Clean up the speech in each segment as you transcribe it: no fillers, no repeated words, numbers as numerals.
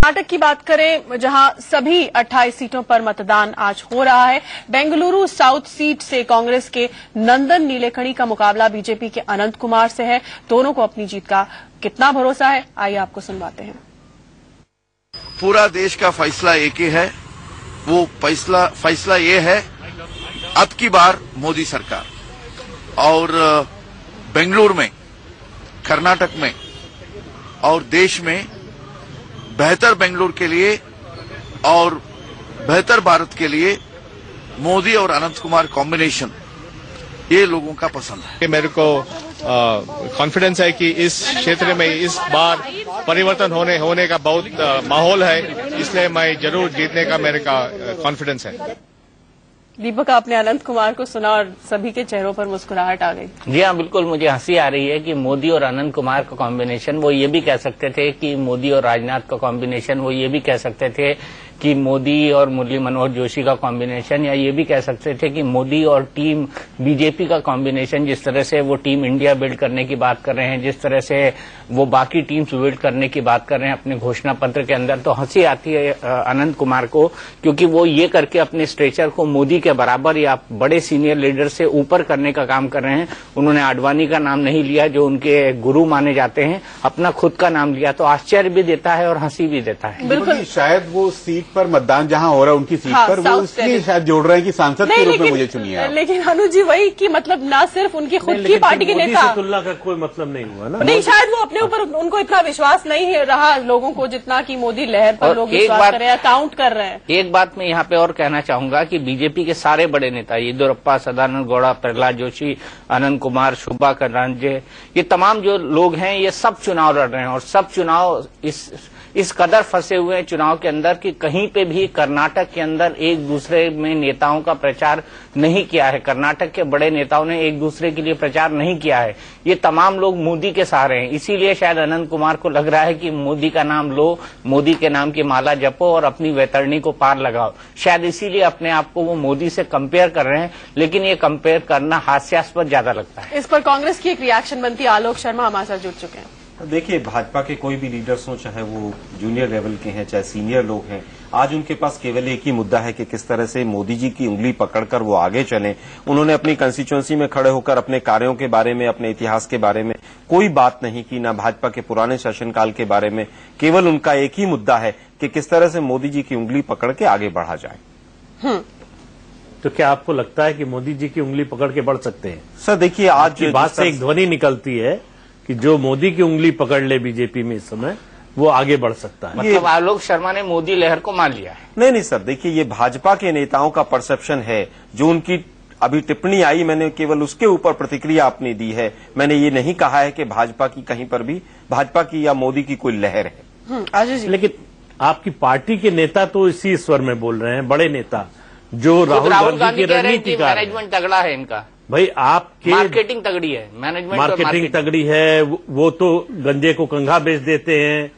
कर्नाटक की बात करें, जहां सभी 28 सीटों पर मतदान आज हो रहा है। बेंगलुरु साउथ सीट से कांग्रेस के नंदन नीलेकणी का मुकाबला बीजेपी के अनंत कुमार से है। दोनों को अपनी जीत का कितना भरोसा है, आइए आपको सुनवाते हैं। पूरा देश का फैसला एक ही है, वो फैसला ये है अब की बार मोदी सरकार। और बेंगलुरु में, कर्नाटक में और देश में बेहतर बेंगलुरु के लिए और बेहतर भारत के लिए मोदी और अनंत कुमार कॉम्बिनेशन ये लोगों का पसंद है। मेरे को कॉन्फिडेंस है कि इस क्षेत्र में इस बार परिवर्तन होने का बहुत माहौल है, इसलिए मैं जरूर जीतने का मेरे का कॉन्फिडेंस है। दीपक, आपने अनंत कुमार को सुना और सभी के चेहरों पर मुस्कुराहट आ गई। जी हाँ, बिल्कुल मुझे हंसी आ रही है कि मोदी और अनंत कुमार का कॉम्बिनेशन, वो ये भी कह सकते थे कि मोदी और राजनाथ का कॉम्बिनेशन, वो ये भी कह सकते थे कि मोदी और मुरली मनोहर जोशी का कॉम्बिनेशन, या ये भी कह सकते थे कि मोदी और टीम बीजेपी का कॉम्बिनेशन। जिस तरह से वो टीम इंडिया बिल्ड करने की बात कर रहे हैं, जिस तरह से वो बाकी टीम्स बिल्ड करने की बात कर रहे हैं अपने घोषणा पत्र के अंदर, तो हंसी आती है अनंत कुमार को, क्योंकि वो ये करके अपने स्ट्रेचर को मोदी के बराबर या बड़े सीनियर लीडर से ऊपर करने का काम कर रहे हैं। उन्होंने आडवाणी का नाम नहीं लिया जो उनके गुरु माने जाते हैं, अपना खुद का नाम लिया, तो आश्चर्य भी देता है और हंसी भी देता है। बिल्कुल, शायद वो सीट पर मतदान जहां हो रहा है उनकी सीट पर, वो इसलिए शायद जोड़ रहे हैं कि सांसद के रूप में मुझे चुनिए। लेकिन अनुज जी, वही कि मतलब ना सिर्फ उनकी खुद की पार्टी के नेता, तुलना का कोई मतलब नहीं हुआ ना। नहीं, शायद वो अपने ऊपर उनको इतना विश्वास नहीं रहा लोगों को जितना कि मोदी लहर पर लोग विश्वास कर रहे हैं, काउंट कर रहे हैं। एक बात मैं यहाँ पे और कहना चाहूंगा कि बीजेपी के सारे बड़े नेता, येदियुरप्पा, सदानंद गौड़ा, प्रहलाद जोशी, अनंत कुमार, शोभा करंदलाजे, ये तमाम जो लोग हैं, ये सब चुनाव लड़ रहे हैं और सब चुनाव इस कदर फंसे हुए हैं चुनाव के अंदर कि कहीं पे भी कर्नाटक के अंदर एक दूसरे में नेताओं का प्रचार नहीं किया है। कर्नाटक के बड़े नेताओं ने एक दूसरे के लिए प्रचार नहीं किया है। ये तमाम लोग मोदी के सहारे हैं। इसीलिए शायद अनंत कुमार को लग रहा है कि मोदी का नाम लो, मोदी के नाम की माला जपो और अपनी वैतरणी को पार लगाओ। शायद इसीलिए अपने आप को वो मोदी से कंपेयर कर रहे हैं, लेकिन ये कंपेयर करना हास्यास्पद ज्यादा लगता है। इस पर कांग्रेस की एक रिएक्शन बनती है। आलोक शर्मा हमारे साथ जुड़ चुके हैं। देखिए, भाजपा के कोई भी लीडर्स हों, चाहे वो जूनियर लेवल के हैं चाहे सीनियर लोग हैं, आज उनके पास केवल एक ही मुद्दा है कि किस तरह से मोदी जी की उंगली पकड़कर वो आगे चलें। उन्होंने अपनी कंस्टिट्यूएंसी में खड़े होकर अपने कार्यों के बारे में, अपने इतिहास के बारे में कोई बात नहीं की, ना भाजपा के पुराने शासनकाल के बारे में। केवल उनका एक ही मुद्दा है कि किस तरह से मोदी जी की उंगली पकड़ के आगे बढ़ा जाए। तो क्या आपको लगता है कि मोदी जी की उंगली पकड़ के बढ़ सकते हैं? सर देखिए, आज की बात से एक ध्वनि निकलती है कि जो मोदी की उंगली पकड़ ले बीजेपी में इस समय, वो आगे बढ़ सकता है। मतलब आलोक शर्मा ने मोदी लहर को मान लिया है? नहीं सर, देखिए, ये भाजपा के नेताओं का परसेप्शन है। जो उनकी अभी टिप्पणी आई, मैंने केवल उसके ऊपर प्रतिक्रिया अपनी दी है। मैंने ये नहीं कहा है कि भाजपा की कहीं पर भी, भाजपा की या मोदी की कोई लहर है। लेकिन आपकी पार्टी के नेता तो इसी स्वर में बोल रहे हैं, बड़े नेता जो राहुल गांधी की रणनीतिकार, मैनेजमेंट तगड़ा है इनका। भाई, आपके मार्केटिंग तगड़ी है, मैनेजमेंट मार्केटिंग तगड़ी है, वो तो गंजे को कंघा बेच देते हैं,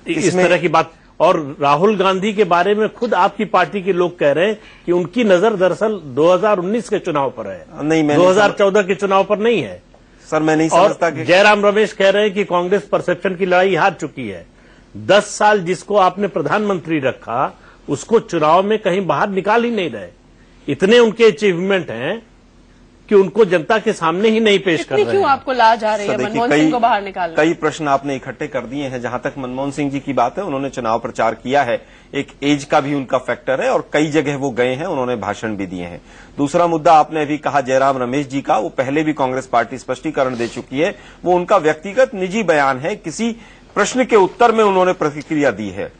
इस तरह की बात। और राहुल गांधी के बारे में खुद आपकी पार्टी के लोग कह रहे हैं कि उनकी नजर दरअसल 2019 के चुनाव पर है, नहीं, 2014 के चुनाव पर नहीं है। सर, मैं नहीं समझता कि जयराम रमेश कह रहे हैं कि कांग्रेस परसेप्शन की लड़ाई हार चुकी है। 10 साल जिसको आपने प्रधानमंत्री रखा, उसको चुनाव में कहीं बाहर निकाल ही नहीं रहे। इतने उनके अचीवमेंट हैं कि उनको जनता के सामने ही नहीं पेश कर रहे हैं। क्यों आपको लाज आ रही है मनमोहन सिंह को बाहर निकालने? कई प्रश्न आपने इकट्ठे कर दिए हैं। जहां तक मनमोहन सिंह जी की बात है, उन्होंने चुनाव प्रचार किया है, एक एज का भी उनका फैक्टर है और कई जगह वो गए हैं, उन्होंने भाषण भी दिए हैं। दूसरा मुद्दा आपने अभी कहा जयराम रमेश जी का, वो पहले भी कांग्रेस पार्टी स्पष्टीकरण दे चुकी है, वो उनका व्यक्तिगत निजी बयान है, किसी प्रश्न के उत्तर में उन्होंने प्रतिक्रिया दी है।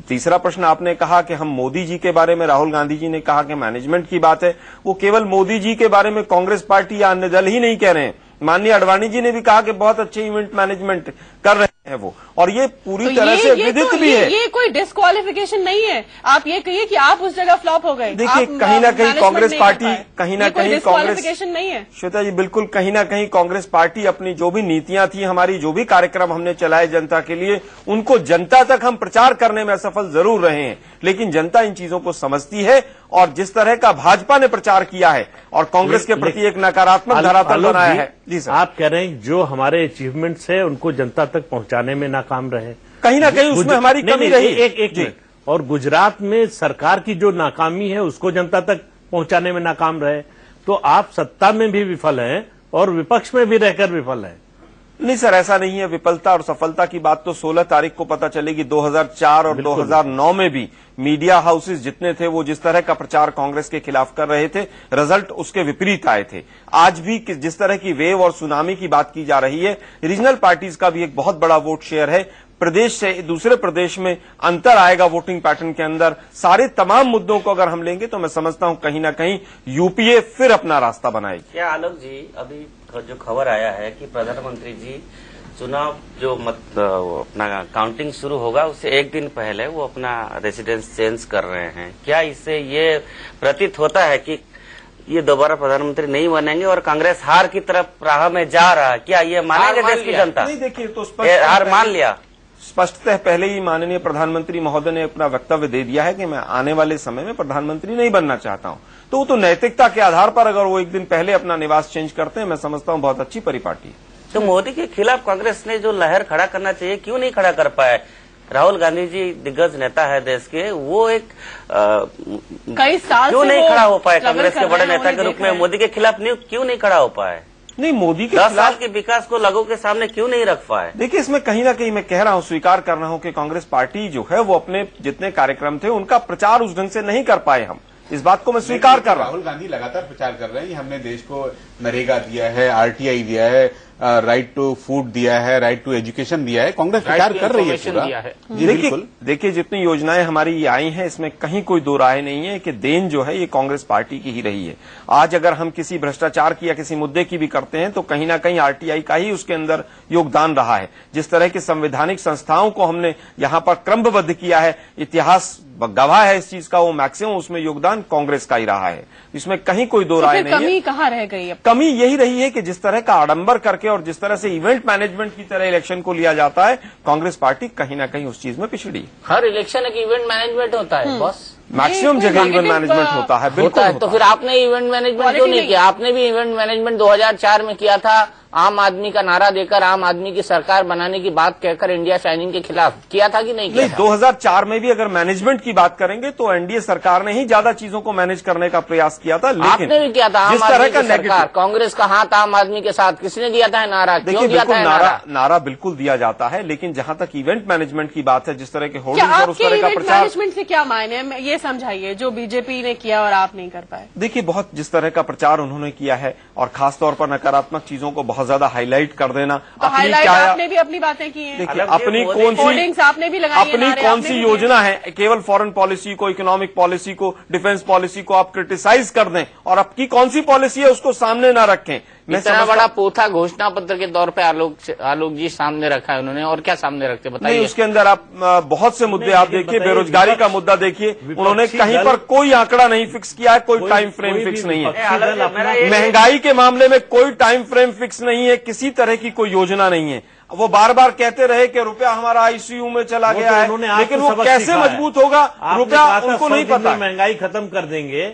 तीसरा प्रश्न आपने कहा कि हम मोदी जी के बारे में, राहुल गांधी जी ने कहा कि मैनेजमेंट की बात है, वो केवल मोदी जी के बारे में कांग्रेस पार्टी या अन्य दल ही नहीं कह रहे हैं। माननीय आडवाणी जी ने भी कहा कि बहुत अच्छे इवेंट मैनेजमेंट कर रहे हैं वो, और ये पूरी तरह से विदित भी है। ये कोई डिस्क्वालिफिकेशन नहीं है। आप ये कहिए कि आप उस जगह फ्लॉप हो गए। देखिए, कहीं ना कहीं कांग्रेस पार्टी, कहीं ना कहीं डिस्क्वालिफिकेशन नहीं है श्वेता जी, बिल्कुल कहीं ना कहीं कांग्रेस पार्टी अपनी जो भी नीतियां थी, हमारी जो भी कार्यक्रम हमने चलाए जनता के लिए, उनको जनता तक हम प्रचार करने में असफल जरूर रहे हैं, लेकिन जनता इन चीजों को समझती है। और जिस तरह का भाजपा ने प्रचार किया है और कांग्रेस के प्रति एक नकारात्मक धरातल बनाया है। जी सर, आप कह रहे हैं जो हमारे अचीवमेंट्स है उनको जनता तक पहुंचाने में नाकाम रहे। कहीं ना कहीं उसमें हमारी कमी रही। एक मिनट, और गुजरात में सरकार की जो नाकामी है उसको जनता तक पहुंचाने में नाकाम रहे, तो आप सत्ता में भी विफल हैं और विपक्ष में भी रहकर विफल हैं। नहीं सर, ऐसा नहीं है। विफलता और सफलता की बात तो 16 तारीख को पता चलेगी। 2004 और 2009 में भी मीडिया हाउसेस जितने थे वो जिस तरह का प्रचार कांग्रेस के खिलाफ कर रहे थे, रिजल्ट उसके विपरीत आए थे। आज भी जिस तरह की वेव और सुनामी की बात की जा रही है, रीजनल पार्टीज का भी एक बहुत बड़ा वोट शेयर है। प्रदेश से दूसरे प्रदेश में अंतर आएगा वोटिंग पैटर्न के अंदर। सारे तमाम मुद्दों को अगर हम लेंगे तो मैं समझता हूं कहीं ना कहीं यूपीए फिर अपना रास्ता बनाएगी। क्या आलोक जी, अभी जो खबर आया है कि प्रधानमंत्री जी चुनाव जो अपना काउंटिंग शुरू होगा उससे एक दिन पहले वो अपना रेसिडेंस चेंज कर रहे हैं, क्या इससे ये प्रतीत होता है कि ये दोबारा प्रधानमंत्री नहीं बनेंगे और कांग्रेस हार की तरफ राह में जा रहा है? क्या ये मानेंगे देश की जनता? नहीं, देखिए तो हार मान लिया। स्पष्टतः पहले ही माननीय प्रधानमंत्री महोदय ने अपना वक्तव्य दे दिया है कि मैं आने वाले समय में प्रधानमंत्री नहीं बनना चाहता हूं। तो वो तो नैतिकता के आधार पर अगर वो एक दिन पहले अपना निवास चेंज करते हैं, मैं समझता हूं बहुत अच्छी परिपाटी है। तो मोदी के खिलाफ कांग्रेस ने जो लहर खड़ा करना चाहिए क्यों नहीं खड़ा कर पाए? राहुल गांधी जी दिग्गज नेता है देश के, वो एक कई साल क्यों नहीं खड़ा हो पाए कांग्रेस के बड़े नेता के रूप में? मोदी के खिलाफ क्यों नहीं खड़ा हो पाए? नहीं, मोदी के 10 साल के विकास को लोगों के सामने क्यों नहीं रख पाए? देखिए, इसमें कहीं ना कहीं मैं कह रहा हूं, स्वीकार कर रहा हूं कि कांग्रेस पार्टी जो है वो अपने जितने कार्यक्रम थे उनका प्रचार उस ढंग से नहीं कर पाए। हम इस बात को मैं स्वीकार कर रहा हूं। राहुल गांधी लगातार प्रचार कर रहे हैं, हमने देश को नरेगा दिया है, आरटीआई दिया है, राइट टू फूड दिया है, राइट टू एजुकेशन दिया है। कांग्रेस प्रचार कर रही है पूरा। जी बिल्कुल। देखिए जितनी योजनाएं हमारी ये आई हैं इसमें कहीं कोई दो राय नहीं है कि देन जो है ये कांग्रेस पार्टी की ही रही है। आज अगर हम किसी भ्रष्टाचार की या किसी मुद्दे की भी करते हैं तो कहीं ना कहीं आरटीआई का ही उसके अंदर योगदान रहा है। जिस तरह की संवैधानिक संस्थाओं को हमने यहाँ पर क्रमबद्ध किया है, इतिहास गवाह है इस चीज का, वो मैक्सिमम उसमें योगदान कांग्रेस का ही रहा है। इसमें कहीं कोई दो राय नहीं है। कमी कहाँ रह गई है? कमी यही रही है कि जिस तरह का आडंबर करके और जिस तरह से इवेंट मैनेजमेंट की तरह इलेक्शन को लिया जाता है, कांग्रेस पार्टी कहीं ना कहीं उस चीज में पिछड़ी। हर इलेक्शन एक इवेंट मैनेजमेंट होता है बॉस, मैक्सिमम जगह इवेंट मैनेजमेंट होता है। बिल्कुल होता है। तो फिर आपने इवेंट मैनेजमेंट क्यों नहीं किया? आपने भी इवेंट मैनेजमेंट 2004 में किया था, आम आदमी का नारा देकर आम आदमी की सरकार बनाने की बात कहकर इंडिया शाइनिंग के खिलाफ किया था कि नहीं किया? नहीं, 2004 में भी अगर मैनेजमेंट की बात करेंगे तो एनडीए सरकार ने ही ज्यादा चीजों को मैनेज करने का प्रयास किया था। लेकिन आपने भी किया था, आम आदमी की सरकार, कांग्रेस का हाथ आम आदमी के साथ, किसने दिया था नारा? क्यों दिया था नारा? बिल्कुल दिया जाता है, लेकिन जहां तक इवेंट मैनेजमेंट की बात है, जिस तरह के होर्डिंग्स और उस तरह का प्रचार, मैनेजमेंट से क्या मायने, ये समझाइए जो बीजेपी ने किया और आप नहीं कर पाए। देखिए, बहुत जिस तरह का प्रचार उन्होंने किया है और खासतौर पर नकारात्मक चीजों को बहुत ज्यादा हाईलाइट कर देना। तो हाईलाइट आपने भी अपनी बातें की हैं। देखिए, अपनी कौन सी योजना है, केवल फॉरेन पॉलिसी को, इकोनॉमिक पॉलिसी को, डिफेंस पॉलिसी को आप क्रिटिसाइज कर दें और आपकी कौन सी पॉलिसी है उसको सामने ना रखें। इतना बड़ा पोथा घोषणा पत्र के तौर पे आलोक जी सामने रखा है उन्होंने, और क्या सामने रखते बताइए? नहीं, उसके अंदर आप बहुत से मुद्दे आप देखिए, बेरोजगारी का मुद्दा देखिए, उन्होंने कहीं पर कोई आंकड़ा नहीं फिक्स किया है, कोई टाइम फ्रेम फिक्स नहीं है। महंगाई के मामले में कोई टाइम फ्रेम फिक्स नहीं है, किसी तरह की कोई योजना नहीं है। वो बार बार कहते रहे कि रुपया हमारा आईसीयू में चला गया है, लेकिन वो कैसे मजबूत होगा रुपया उनको नहीं पता। महंगाई खत्म कर देंगे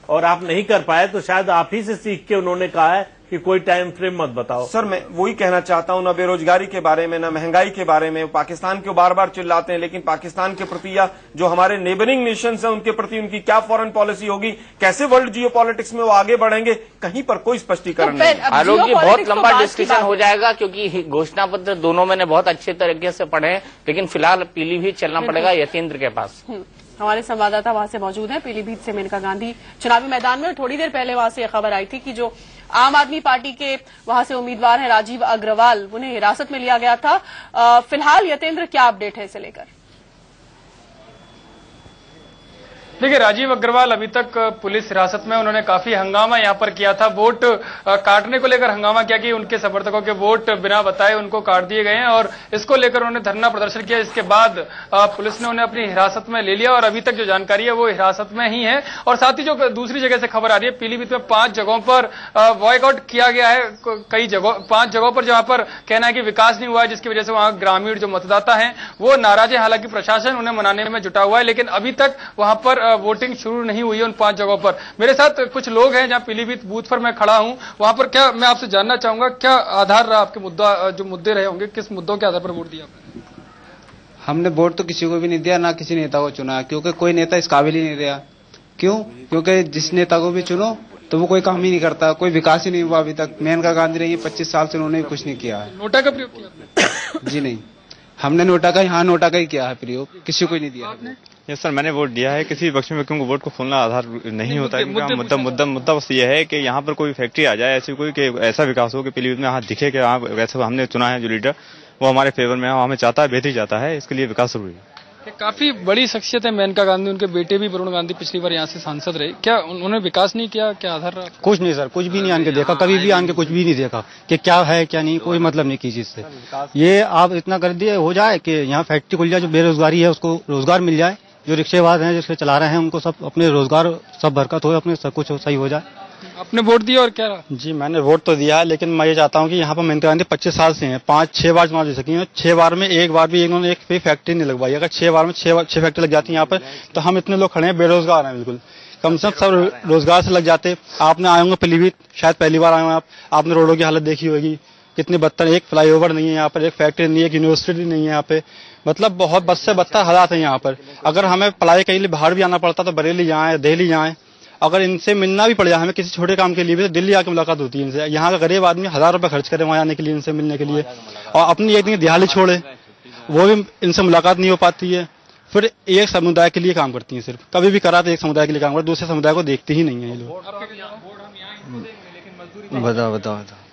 और आप नहीं कर पाए तो शायद आप ही से सीख के उन्होंने कहा है कि कोई टाइम फ्रेम मत बताओ। सर, मैं वही कहना चाहता हूं, ना बेरोजगारी के बारे में, ना महंगाई के बारे में। पाकिस्तान को बार बार चिल्लाते हैं, लेकिन पाकिस्तान के प्रति या जो हमारे नेबरिंग नेशंस हैं उनके प्रति उनकी क्या फॉरेन पॉलिसी होगी, कैसे वर्ल्ड जियोपॉलिटिक्स में वो आगे बढ़ेंगे, कहीं पर कोई स्पष्टीकरण नहीं। आलोक जी, बहुत लंबा डिस्कशन हो जाएगा क्योंकि घोषणा पत्र दोनों मैंने बहुत अच्छे तरीके से पढ़े, लेकिन फिलहाल पीलीभीत चलना पड़ेगा यतीन्द्र के पास। हमारे संवाददाता वहां से मौजूद हैं, पीलीभीत से मेनका गांधी चुनावी मैदान में। थोड़ी देर पहले वहां से खबर आई थी कि जो आम आदमी पार्टी के वहां से उम्मीदवार हैं राजीव अग्रवाल, उन्हें हिरासत में लिया गया था। फिलहाल यतेंद्र, क्या अपडेट है इसे लेकर? देखिए, राजीव अग्रवाल अभी तक पुलिस हिरासत में, उन्होंने काफी हंगामा यहां पर किया था, वोट काटने को लेकर हंगामा किया कि उनके समर्थकों के वोट बिना बताए उनको काट दिए गए हैं और इसको लेकर उन्होंने धरना प्रदर्शन किया। इसके बाद पुलिस ने उन्हें अपनी हिरासत में ले लिया और अभी तक जो जानकारी है वो हिरासत में ही है। और साथ ही जो दूसरी जगह से खबर आ रही है, पीलीभीत में 5 जगहों पर बॉयकॉट किया गया है, कई जगहों 5 जगहों पर जहां पर कहना है कि विकास नहीं हुआ है, जिसकी वजह से वहां ग्रामीण जो मतदाता हैं वो नाराज है। हालांकि प्रशासन उन्हें मनाने में जुटा हुआ है, लेकिन अभी तक वहां पर वोटिंग शुरू नहीं हुई है उन 5 जगहों पर। मेरे साथ कुछ लोग हैं, जहां पीलीभीत बूथ पर मैं खड़ा हूं, वहां पर क्या मैं आपसे जानना चाहूंगा, क्या आधार रहा आपके जो मुद्दे रहे होंगे, किस मुद्दों के आधार पर वोट दिया आपने? हमने वोट तो किसी को भी नहीं दिया, ना किसी नेता को चुना, क्योंकि कोई नेता इस काबिल ही नहीं रहा। क्यों? क्योंकि जिस नेता को भी चुनो तो वो कोई काम ही नहीं करता, कोई विकास ही नहीं हुआ अभी तक। मेनका गांधी रही 25 साल से, उन्होंने भी कुछ नहीं किया है। नोटा का प्रयोग किया? जी नहीं, हमने नोटा का ही किया है प्रयोग, किसी को नहीं दिया। यस सर, मैंने वोट दिया है। किसी पक्ष में क्योंकि वोट को खोलना आधार नहीं होता है, मुद्दा बस ये है कि यहाँ पर कोई फैक्ट्री आ जाए ऐसी कोई, कि ऐसा विकास हो कि पीलीभीत में हाथ दिखे कि हाँ वैसे हमने चुना है जो लीडर वो हमारे फेवर में है, हमें चाहता है, बेहतरी चाहता है, इसके लिए विकास जरूरी है। काफी बड़ी शख्सियत है मेनका गांधी, उनके बेटे भी वरुण गांधी पिछली बार यहाँ से सांसद रहे, क्या उन्होंने विकास नहीं किया? क्या आधार रहा? कुछ नहीं सर, कुछ भी नहीं आन के देखा, कभी भी आन के कुछ भी नहीं देखा कि क्या है क्या नहीं, कोई मतलब नहीं की चीज से। ये आप इतना कर दिए हो जाए कि यहाँ फैक्ट्री खुल जाए, जो बेरोजगारी है उसको रोजगार मिल जाए, जो रिक्शेबाज हैं जिसके चला रहे हैं उनको सब अपने रोजगार सब बरकत हो, अपने सब कुछ सही हो जाए। आपने वोट दिया और क्या रहा? जी मैंने वोट तो दिया है, लेकिन मैं ये चाहता हूँ कि यहाँ पर मेनका गांधी 25 साल से हैं, 5-6 बार चुनाव जीत सकी हैं, 6 बार में एक बार भी इन्होंने एक भी फैक्ट्री नहीं लगवाई। अगर 6 बार में 6 फैक्ट्री लग जाती है यहाँ पर, तो हम इतने लोग खड़े हैं बेरोजगार हैं बिल्कुल, कम से कम सब रोजगार से लग जाते। आपने आए होंगे पीलीभीत, शायद पहली बार आए होंगे आपने रोडों की हालत देखी होगी कितनी बदतर, एक फ्लाईओवर नहीं है यहाँ पर, एक फैक्ट्री नहीं है, एक यूनिवर्सिटी नहीं है यहाँ पे, मतलब बहुत बद से बदतर हालात है यहाँ पर। अगर हमें पढ़ाई के लिए बाहर भी आना पड़ता तो बरेली जाए, दिल्ली जाए, अगर इनसे मिलना भी पड़ जाए हमें किसी छोटे काम के लिए भी, तो दिल्ली आके मुलाकात होती है इनसे। यहाँ का गरीब आदमी 1000 रुपए खर्च करे वहाँ आने के लिए, इनसे मिलने के लिए, और अपनी एक दिन दिहाड़ी छोड़े वो भी इनसे मुलाकात नहीं हो पाती है। फिर एक समुदाय के लिए काम करती है, सिर्फ कभी भी करा तो एक समुदाय के लिए काम करते, दूसरे समुदाय को देखते ही नहीं है ये लोग। बताओ।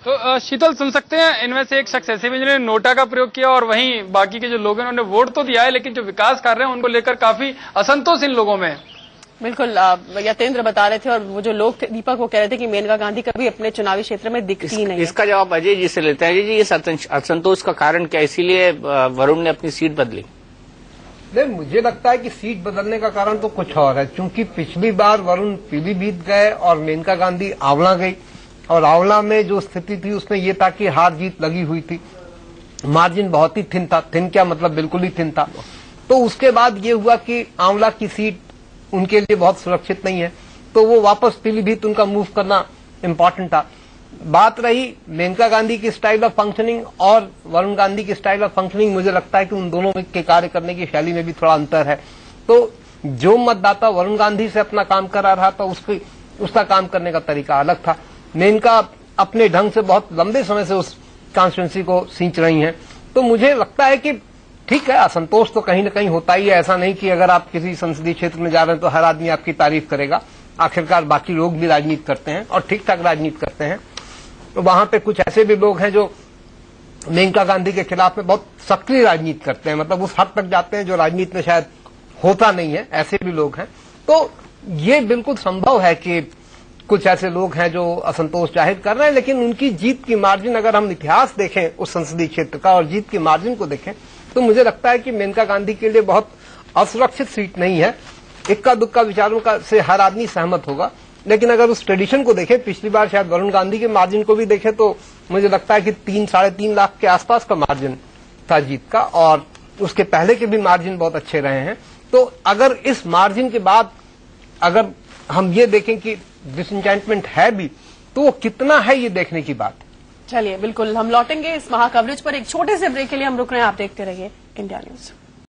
तो शीतल, सुन सकते हैं इनमें से एक शख्स ऐसे भी जिन्होंने नोटा का प्रयोग किया, और वहीं बाकी के जो लोग हैं उन्होंने वोट तो दिया है, लेकिन जो विकास कर रहे हैं उनको लेकर काफी असंतोष इन लोगों में। बिल्कुल, यतेंद्र बता रहे थे, और वो जो लोग थे दीपक वो कह रहे थे कि मेनका गांधी कभी अपने चुनावी क्षेत्र में दिखती ही नहीं। इसका जवाब अजय जी से लेते हैं। जी, ये असंतोष का कारण क्या, इसीलिए वरुण ने अपनी सीट बदली? नहीं, मुझे लगता है कि सीट बदलने का कारण तो कुछ और है, क्योंकि पिछली बार वरुण पीलीभीत गए और मेनका गांधी आंवला गई, और आंवला में जो स्थिति थी उसमें ये था कि हार जीत लगी हुई थी, मार्जिन बहुत ही थिन था, थिन क्या मतलब बिल्कुल ही थिन था। तो उसके बाद ये हुआ कि आंवला की सीट उनके लिए बहुत सुरक्षित नहीं है, तो वो वापस पीलीभीत उनका मूव करना इम्पोर्टेंट था। बात रही मेनका गांधी की स्टाइल ऑफ फंक्शनिंग और वरुण गांधी की स्टाइल ऑफ फंक्शनिंग, मुझे लगता है कि उन दोनों के कार्य करने की शैली में भी थोड़ा अंतर है। तो जो मतदाता वरुण गांधी से अपना काम करा रहा था उसका काम करने का तरीका अलग था। मेनका अपने ढंग से बहुत लंबे समय से उस कॉन्स्टिट्यूंसी को सींच रही हैं, तो मुझे लगता है कि ठीक है, असंतोष तो कहीं न कहीं होता ही है। ऐसा नहीं कि अगर आप किसी संसदीय क्षेत्र में जा रहे हैं तो हर आदमी आपकी तारीफ करेगा, आखिरकार बाकी लोग भी राजनीति करते हैं और ठीक ठाक राजनीति करते हैं। तो वहां पे कुछ ऐसे भी लोग हैं जो मेनका गांधी के खिलाफ में बहुत सक्रिय राजनीति करते हैं, मतलब उस हद तक जाते हैं जो राजनीति में शायद होता नहीं है, ऐसे भी लोग हैं। तो ये बिल्कुल संभव है कि कुछ ऐसे लोग हैं जो असंतोष जाहिर कर रहे हैं, लेकिन उनकी जीत की मार्जिन, अगर हम इतिहास देखें उस संसदीय क्षेत्र का और जीत की मार्जिन को देखें, तो मुझे लगता है कि मेनका गांधी के लिए बहुत असुरक्षित सीट नहीं है। इक्का दुक्का विचारों का से हर आदमी सहमत होगा, लेकिन अगर उस ट्रेडिशन को देखें, पिछली बार शायद वरुण गांधी के मार्जिन को भी देखें, तो मुझे लगता है कि 3-3.5 लाख के आसपास का मार्जिन था जीत का, और उसके पहले के भी मार्जिन बहुत अच्छे रहे हैं। तो अगर इस मार्जिन के बाद अगर हम ये देखें कि डिसइंटेंटमेंट है भी, तो वो कितना है ये देखने की बात। चलिए, बिल्कुल हम लौटेंगे इस महाकवरेज पर। एक छोटे से ब्रेक के लिए हम रुक रहे हैं, आप देखते रहिए इंडिया न्यूज।